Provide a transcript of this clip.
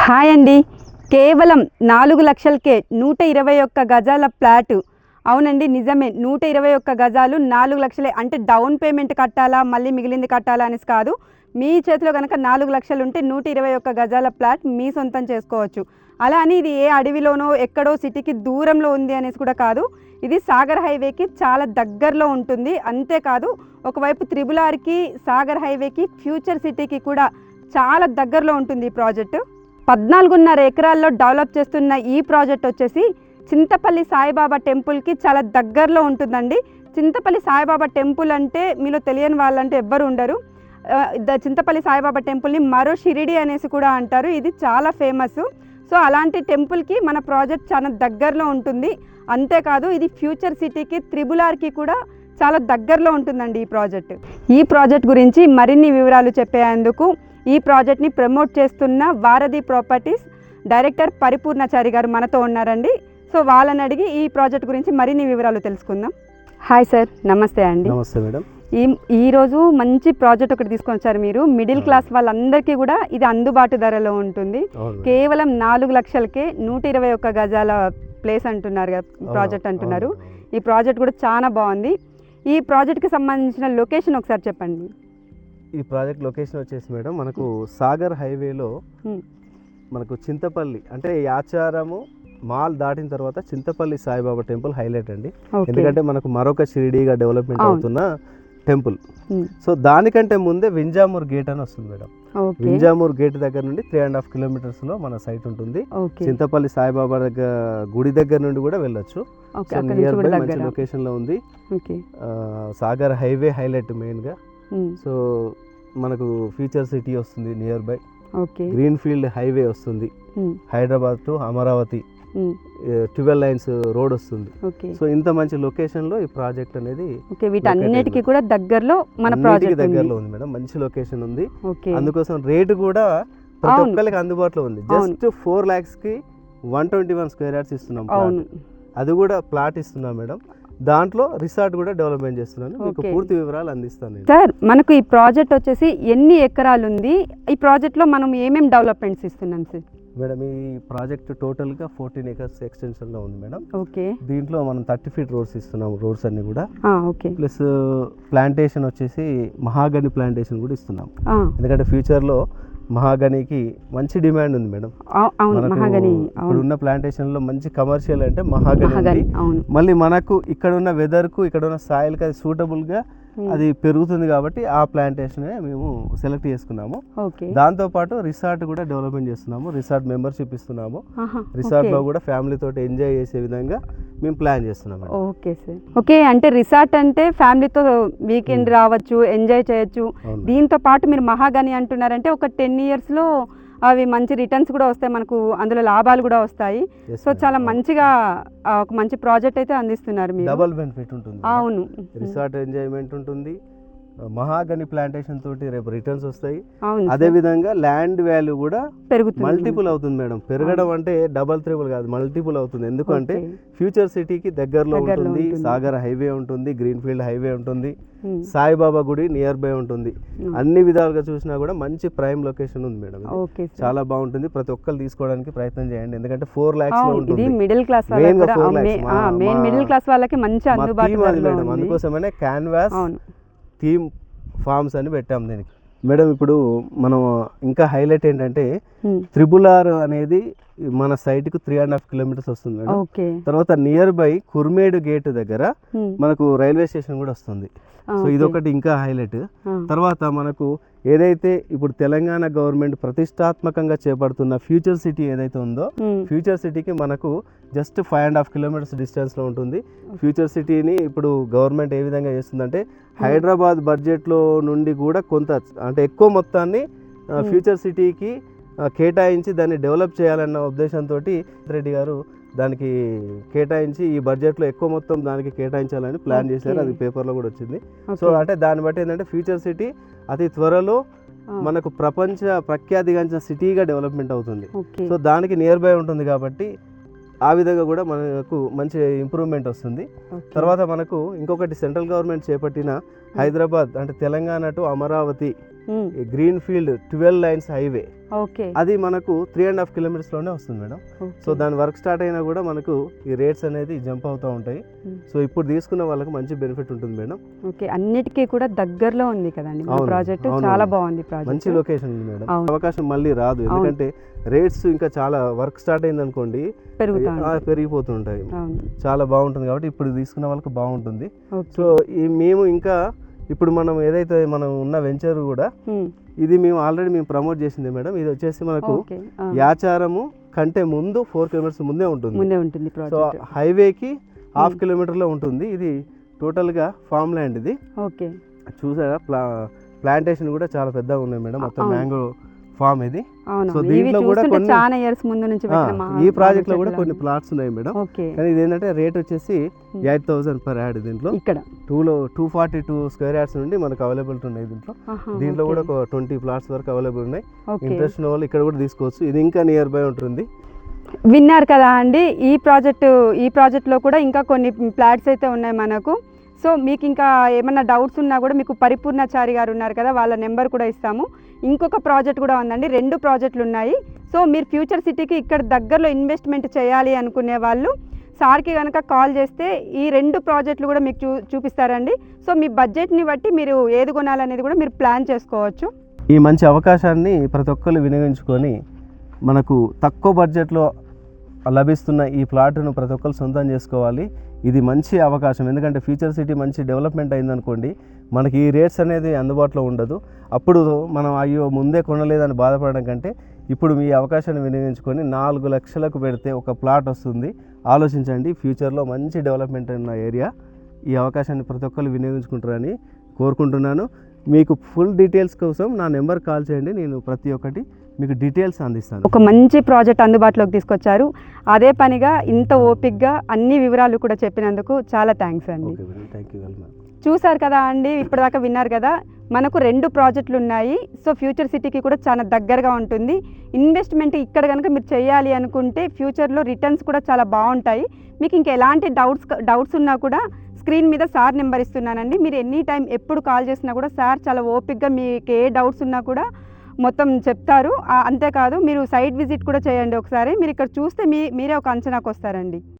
Hi అండి. కేవలం 4 లక్షలకే 121 గజాల ఫ్లాట్. అవునండి, నిజమే. 121 గజాలు 4 లక్షలే. అంటే డౌన్ పేమెంట్ కట్టాలా, మళ్ళీ మిగిలింది కట్టాలా అనేసి కాదు. మీ చేతిలో కనుక 4 లక్షలు ఉంటే 121 గజాల ఫ్లాట్ మీ సొంతం చేసుకోవచ్చు. అలా అని ఇది ఏ అడవిలోనో ఎక్కడో సిటీకి దూరంలో ఉంది అనేసి కూడా కాదు. ఇది సాగర్ హైవేకి చాలా దగ్గరలో ఉంటుంది. అంతేకాదు, ఒకవైపు త్రిబుల్ ఆర్కి, సాగర్ హైవేకి, ఫ్యూచర్ సిటీకి కూడా చాలా దగ్గరలో ఉంటుంది ఈ ప్రాజెక్టు. 14.5 ఎకరాల్లో డెవలప్ చేస్తున్న ఈ ప్రాజెక్ట్ వచ్చేసి చింతపల్లి సాయిబాబా టెంపుల్కి చాలా దగ్గరలో ఉంటుందండి. చింతపల్లి సాయిబాబా టెంపుల్ అంటే మీలో తెలియని వాళ్ళంటే ఎవ్వరు ఉండరు. చింతపల్లి సాయిబాబా టెంపుల్ని మరో షిరిడి అనేసి కూడా అంటారు. ఇది చాలా ఫేమస్. సో అలాంటి టెంపుల్కి మన ప్రాజెక్ట్ చాలా దగ్గరలో ఉంటుంది. అంతేకాదు, ఇది ఫ్యూచర్ సిటీకి, త్రిబుల్ ఆర్కి కూడా చాలా దగ్గరలో ఉంటుందండి ఈ ప్రాజెక్ట్ గురించి మరిన్ని వివరాలు చెప్పేందుకు ఈ ప్రాజెక్ట్ని ప్రమోట్ చేస్తున్న వారధి ప్రాపర్టీస్ డైరెక్టర్ పరిపూర్ణచారి గారు మనతో ఉన్నారండి. సో వాళ్ళని అడిగి ఈ ప్రాజెక్ట్ గురించి మరిన్ని వివరాలు తెలుసుకుందాం. హాయ్ సార్, నమస్తే అండి. నమస్తే మేడం. ఈరోజు మంచి ప్రాజెక్ట్ ఒకటి తీసుకొని వచ్చారు మీరు. మిడిల్ క్లాస్ వాళ్ళందరికీ కూడా ఇది అందుబాటు ధరలో ఉంటుంది. కేవలం 4 లక్షలకే 121 గజాల ప్లేస్ అంటున్నారు కదా, ప్రాజెక్ట్ అంటున్నారు. ఈ ప్రాజెక్ట్ కూడా చాలా బాగుంది. ఈ ప్రాజెక్ట్కి సంబంధించిన లొకేషన్ ఒకసారి చెప్పండి. ఈ ప్రాజెక్ట్ లొకేషన్ వచ్చేసి మేడం మనకు సాగర్ హైవేలో మనకు చింతపల్లి అంటే యాచారము మాల్ దాటిన తర్వాత చింతపల్లి సాయిబాబా టెంపుల్ హైలైట్ అండి. ఎందుకంటే మనకు మరొక షిరిడీగా డెవలప్మెంట్ అవుతున్న టెంపుల్. సో దానికంటే ముందే వింజామూర్ గేట్ అని వస్తుంది మేడం. వింజామూర్ గేట్ దగ్గర నుండి 3.5 కిలోమీటర్స్ లో మన సైట్ ఉంటుంది. చింతపల్లి సాయిబాబా దగ్గర గుడి దగ్గర నుండి కూడా వెళ్ళొచ్చు. సో నియర్ బై మంచి లొకేషన్ లో ఉంది. సాగర్ హైవే హైలైట్ మెయిన్ గా. సో మనకు ఫ్యూచర్ సిటీ వస్తుంది near by. Green field highway వస్తుంది. Hyderabad to Amaravati 12 lines road వస్తుంది. సో ఇంత మంచి లొకేషన్ లో ఈ ప్రాజెక్ట్ అనేది వీటన్నిటికీ కూడా దగ్గరలో మన ప్రాజెక్ట్ దగ్గరలో ఉంది మేడం. మంచి లొకేషన్ ఉంది. అందుకోసం రేటు కూడా ప్రతి ఒక్కరికి అందుబాటులో ఉంది. జస్ట్ 4 lakhs కి 121 స్క్వేర్ యార్డ్స్ ఇస్తున్నాం. అది కూడా ప్లాట్ ఇస్తున్నాం మేడం. దాంట్లో రిసార్ట్ కూడా డెవలప్మెంట్ చేస్తున్నాను. మీకు పూర్తి వివరాలు అందిస్తాను సార్. మనకు ఈ ప్రాజెక్ట్ వచ్చేసి ఎన్ని ఎకరాలు ఉంది? ఈ ప్రాజెక్ట్ లో మనం ఏమేమి డెవలప్మెంట్స్ ఇస్తున్నాం సార్? మేడం ఈ ప్రాజెక్ట్ టోటల్ గా 14 acres ఎక్స్టెన్షన్ లో ఉంది మేడం. దీంట్లో మనం 30 feet రోడ్స్ ఇస్తున్నాం. రోడ్స్ అన్ని కూడా ప్లస్ ప్లాంటేషన్ వచ్చేసి మహాగని ప్లాంటేషన్ కూడా ఇస్తున్నాం. ఎందుకంటే ఫ్యూచర్ లో మహాగనికి మంచి డిమాండ్ ఉంది మేడం. ఇప్పుడు ఉన్న ప్లాంటేషన్ లో మంచి కమర్షియల్ అంటే మహాగని. మళ్ళీ మనకు ఇక్కడ ఉన్న వెదర్ కు, ఇక్కడ ఉన్న సాయిల్ కి అది సూటబుల్ గా అది పెరుగుతుంది కాబట్టి ఆ ప్లాంటేషన్ మేము సెలెక్ట్ చేసుకున్నాము. దాంతో పాటు రిసార్ట్ కూడా డెవలప్మెంట్ చేస్తున్నాము. రిసార్ట్ మెంబర్షిప్ ఇస్తున్నాము. రిసార్ట్ లో కూడా ఫ్యామిలీ తోటి ఎంజాయ్ చేసే విధంగా మేము ప్లాన్ చేస్తున్నాము. Okay sir. ఓకే, అంటే రిసార్ట్ అంటే ఫ్యామిలీతో వీకెండ్ రావచ్చు, ఎంజాయ్ చేయొచ్చు. దీంతో పాటు మీరు మహాగని అంటున్నారంటే ఒక 10 years లో అవి మంచి రిటర్న్స్ కూడా వస్తాయి మనకు, అందులో లాభాలు కూడా వస్తాయి. సో చాలా మంచిగా ఒక మంచి ప్రాజెక్ట్ అయితే అందిస్తున్నారు మీరు. డబుల్ బెనిఫిట్ ఉంటుంది. అవును, రిసార్ట్ ఎంజాయ్మెంట్ ఉంటుంది, మహాగని ప్లాంటేషన్ తోటి రేపు రిటర్న్స్ వస్తాయి. అదే విధంగా ల్యాండ్ వాల్యూ కూడా పెరుగుతుంది, మల్టిపుల్ అవుతుంది మేడం. పెరగడం అంటే డబల్ త్రిబుల్ కాదు, మల్టిపుల్ అవుతుంది. ఎందుకంటే ఫ్యూచర్ సిటీకి దగ్గరలో ఉంటుంది, సాగర్ హైవే ఉంటుంది, గ్రీన్ ఫీల్డ్ హైవే ఉంటుంది, సాయిబాబా గుడి నియర్ బై ఉంటుంది. అన్ని విధాలుగా చూసినా కూడా మంచి ప్రైమ్ లొకేషన్ ఉంది మేడం. చాలా బాగుంటుంది. ప్రతి ఒక్కరు తీసుకోవడానికి ప్రయత్నం చేయండి. ఎందుకంటే 4 lakhs లో ఉంటుంది. మిడిల్ క్లాస్ వాళ్ళకి మంచి అందుబాటులో. అందుకోసమనే క్యాన్వాస్ థీమ్ ఫార్మ్స్ అని పెట్టాం దీనికి మేడం. ఇప్పుడు మనం ఇంకా హైలైట్ ఏంటంటే త్రిబుల్ ఆర్ అనేది మన సైట్ కు 3.5 kilometers వస్తుంది మేడం. తర్వాత నియర్ బై కుర్మేడు గేట్ దగ్గర మనకు రైల్వే స్టేషన్ కూడా వస్తుంది. సో ఇదొకటి ఇంకా హైలైట్. తర్వాత మనకు ఏదైతే ఇప్పుడు తెలంగాణ గవర్నమెంట్ ప్రతిష్టాత్మకంగా చేపడుతున్న ఫ్యూచర్ సిటీ ఏదైతే ఉందో, ఫ్యూచర్ సిటీకి మనకు జస్ట్ 5.5 kilometers డిస్టెన్స్ లో ఉంటుంది. ఫ్యూచర్ సిటీని ఇప్పుడు గవర్నమెంట్ ఏ విధంగా చేస్తుందంటే హైదరాబాద్ బడ్జెట్ లో నుండి కూడా కొంత అంటే ఎక్కువ మొత్తాన్ని ఫ్యూచర్ సిటీకి కేటాయించి దాన్ని డెవలప్ చేయాలన్న ఉద్దేశంతో రెడ్డి గారు దానికి కేటాయించి ఈ బడ్జెట్లో ఎక్కువ మొత్తం దానికి కేటాయించాలని ప్లాన్ చేశారు. అది పేపర్లో కూడా వచ్చింది. సో అంటే దాన్ని బట్టి ఏంటంటే ఫ్యూచర్ సిటీ అతి త్వరలో మనకు ప్రపంచ ప్రఖ్యాతిగాంచిన సిటీగా డెవలప్మెంట్ అవుతుంది. సో దానికి నియర్ బై ఉంటుంది కాబట్టి ఆ విధంగా కూడా మనకు మంచి ఇంప్రూవ్మెంట్ వస్తుంది. తర్వాత మనకు ఇంకొకటి సెంట్రల్ గవర్నమెంట్ చేపట్టిన హైదరాబాద్ అంటే Telangana to Amaravati green field 12 lines highway, okay, అది మనకు 3.5 కిలోమీటర్స్లోనే వస్తుంది మేడం. సో దాని వర్క్ స్టార్ట్ అయినా కూడా మనకు ఈ రేట్స్ అనేది జంప్ అవుతూ ఉంటాయి. సో ఇప్పుడు తీసుకున్న వాళ్ళకి మంచి బెనిఫిట్ ఉంటుంది మేడం. ఓకే, అన్నిటికీ కూడా దగ్గరలో ఉంది కదండి ప్రాజెక్ట్, చాలా బాగుంది ప్రాజెక్ట్, మంచి లొకేషన్ ఉంది మేడం. అవకాశం మళ్ళీ రాదు, ఎందుకంటే రేట్స్ ఇంకా చాలా వర్క్ స్టార్ట్ అయింది అనుకోండి పెరిగిపోతుంటాయి. చాలా బాగుంటుంది కాబట్టి ఇప్పుడు తీసుకున్న వాళ్ళకి బాగుంటుంది. సో మేము ఇంకా ఇప్పుడు మనం ఏదైతే మనం ఉన్న వెంచర్ కూడా ఇది మేము ప్రమోట్ చేసింది మేడం. ఇది వచ్చేసి మనకు యాచారము కంటే ముందు 4 కిలోమీటర్స్ ముందే ఉంటుంది. సో హైవేకి 1/2 కిలోమీటర్లో ఉంటుంది. ఇది టోటల్గా ఫామ్ ల్యాండ్. ఇది చూసారా, ప్లాంటేషన్ కూడా చాలా పెద్దగా ఉన్నాయి మేడం, మొత్తం మ్యాంగో ఫామ్ ఇది. సో దీంట్లో కూడా కొన్ని ఈ ప్రాజెక్ట్ లో కూడా కొన్ని ప్లాట్స్ ఉన్నాయి మేడం. కానీ ఇది ఏంటంటే రేట్ వచ్చేసి 8,000 per యాడ్. దీంట్లో ఇక్కడ 242 స్క్వేర్ యార్డ్స్ నుండి మనకు అవైలబిలిటీ ఉన్నాయి. దీంట్లో కూడా ఒక 20 ప్లాట్స్ వరకు అవైలబుల్ ఉన్నాయి. ఇంట్రెస్ట్ ఉన్న వాళ్ళు ఇక్కడ కూడా తీసుకోవచ్చు. ఇది ఇంకా నియర్ బై ఉంటుంది. విన్నారు కదా అండి, ఈ ప్రాజెక్ట్లో కూడా ఇంకా కొన్ని ప్లాట్స్ అయితే ఉన్నాయి మనకు. సో మీకు ఇంకా ఏమన్నా డౌట్స్ ఉన్నా కూడా మీకు పరిపూర్ణాచారి గారు ఉన్నారు కదా, వాళ్ళ నెంబర్ కూడా ఇస్తాము. ఇంకొక ప్రాజెక్ట్ కూడా ఉందండి, 2 ప్రాజెక్టులు ఉన్నాయి. సో మీరు ఫ్యూచర్ సిటీకి ఇక్కడ దగ్గరలో ఇన్వెస్ట్మెంట్ చేయాలి అనుకునే వాళ్ళు సార్కి కనుక కాల్ చేస్తే ఈ 2 ప్రాజెక్టులు కూడా మీకు చూపిస్తారండి. సో మీ బడ్జెట్ని బట్టి మీరు ఏది కొనాలనేది కూడా మీరు ప్లాన్ చేసుకోవచ్చు. ఈ మంచి అవకాశాన్ని ప్రతి ఒక్కరు వినియోగించుకొని మనకు తక్కువ బడ్జెట్లో లభిస్తున్న ఈ ప్లాట్ను ప్రతి ఒక్కరు సొంతం చేసుకోవాలి. ఇది మంచి అవకాశం, ఎందుకంటే ఫ్యూచర్ సిటీ మంచి డెవలప్మెంట్ అయిందనుకోండి, మనకి ఈ రేట్స్ అనేది అందుబాటులో ఉండదు. అప్పుడు మనం అయ్యో ముందే కొనలేదని బాధపడడం కంటే ఇప్పుడు మీ అవకాశాన్ని వినియోగించుకొని 4 లక్షలకు పెడితే ఒక ప్లాట్ వస్తుంది. ఆలోచించండి, ఫ్యూచర్లో మంచి డెవలప్మెంట్ ఉన్న ఏరియా. ఈ అవకాశాన్ని ప్రతి ఒక్కరు వినియోగించుకుంటారని కోరుకుంటున్నాను. మీకు ఫుల్ డీటెయిల్స్ కోసం నా నెంబర్ కాల్ చేయండి, నేను ప్రతి ఒక్కటి మీకు డీటెయిల్స్ అందిస్తాను. ఒక మంచి ప్రాజెక్ట్ అందుబాటులోకి తీసుకొచ్చారు, అదే పనిగా ఇంత ఓపిక్గా అన్ని వివరాలు కూడా చెప్పినందుకు చాలా థ్యాంక్స్ అండి. Thank you very much. చూసారు కదా అండి, ఇప్పటిదాకా విన్నారు కదా, మనకు 2 ప్రాజెక్టులు ఉన్నాయి. సో ఫ్యూచర్ సిటీకి కూడా చాలా దగ్గరగా ఉంటుంది. ఇన్వెస్ట్మెంట్ ఇక్కడ కనుక మీరు చేయాలి అనుకుంటే ఫ్యూచర్లో రిటర్న్స్ కూడా చాలా బాగుంటాయి. మీకు ఇంకా ఎలాంటి డౌట్స్ ఉన్నా కూడా స్క్రీన్ మీద సార్ నెంబర్ ఇస్తున్నానండి. మీరు ఎనీ టైం ఎప్పుడు కాల్ చేసినా కూడా సార్ చాలా ఓపిక్గా మీకు ఏ డౌట్స్ ఉన్నా కూడా మొత్తం చెప్తారు. అంతేకాదు మీరు సైట్ విజిట్ కూడా చేయండి ఒకసారి. మీరు ఇక్కడ చూస్తే మీరే ఒక అంచనాకు వస్తారండి.